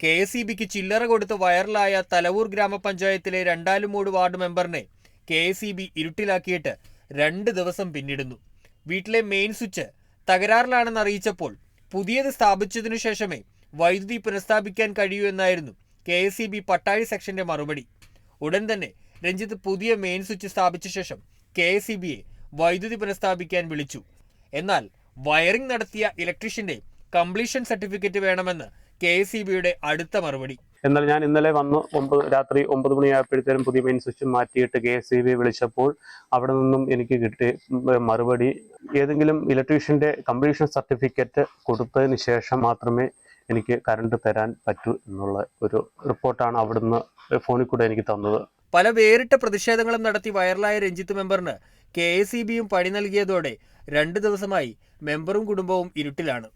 KSEBിക്ക് ചില്ലറ കൊടുത്ത് വൈറലായ തലവൂർ ഗ്രാമപഞ്ചായത്തിലെ രണ്ടാലുമൂട് വാർഡ് മെമ്പറിനെ KSEB ഇരുട്ടിലാക്കിയിട്ട് 2 ദിവസം പിന്നിടുന്നു. വീട്ടിലെ മെയിൻ സ്വിച്ച് തകരാറിലാണെന്ന് അറിയിച്ചപ്പോൾ പുതിയത് സ്ഥാപിച്ചതിനു ശേഷമേ വൈദ്യുതി പുനഃസ്ഥാപിക്കാൻ കഴിയൂ എന്നായിരുന്നു KSEB പട്ടാഴി സെക്ഷന്റെ മറുപടി. ഉടൻ തന്നെ രഞ്ജിത്ത് പുതിയ മെയിൻ സ്വിച്ച് സ്ഥാപിച്ച ശേഷം KSEBയെ വൈദ്യുതി പുനഃസ്ഥാപിക്കാൻ വിളിച്ചു. എന്നാൽ വയറിംഗ് നടത്തിയ ഇലക്ട്രീഷ്യന്റെ കംപ്ലീഷൻ സർട്ടിഫിക്കറ്റ് വേണമെന്ന് KSEBയുടെ അടുത്ത മറുപടി. എന്നാൽ ഞാൻ ഇന്നലെ വന്ന് രാത്രി 9 മണിയായപ്പോഴത്തേനും പുതിയ മെയിൻ സ്വിച്ച് മാറ്റിയിട്ട് KSEB വിളിച്ചപ്പോൾ അവിടെ നിന്നും എനിക്ക് കിട്ടിയ മറുപടി ഏതെങ്കിലും ഇലക്ട്രീഷ്യന്റെ കംപ്ലീഷൻ സർട്ടിഫിക്കറ്റ് കൊടുത്തതിന് ശേഷം മാത്രമേ എനിക്ക് കറണ്ട് തരാൻ പറ്റൂ എന്നുള്ള ഒരു റിപ്പോർട്ടാണ് അവിടുന്ന് ഫോണിൽ കൂടെ എനിക്ക് തന്നത്. പല വേറിട്ട പ്രതിഷേധങ്ങളും നടത്തി വൈറലായ രഞ്ജിത്ത് മെമ്പറിന് KSEBയും പണി നൽകിയതോടെ 2 ദിവസമായി മെമ്പറും കുടുംബവും ഇരുട്ടിലാണ്.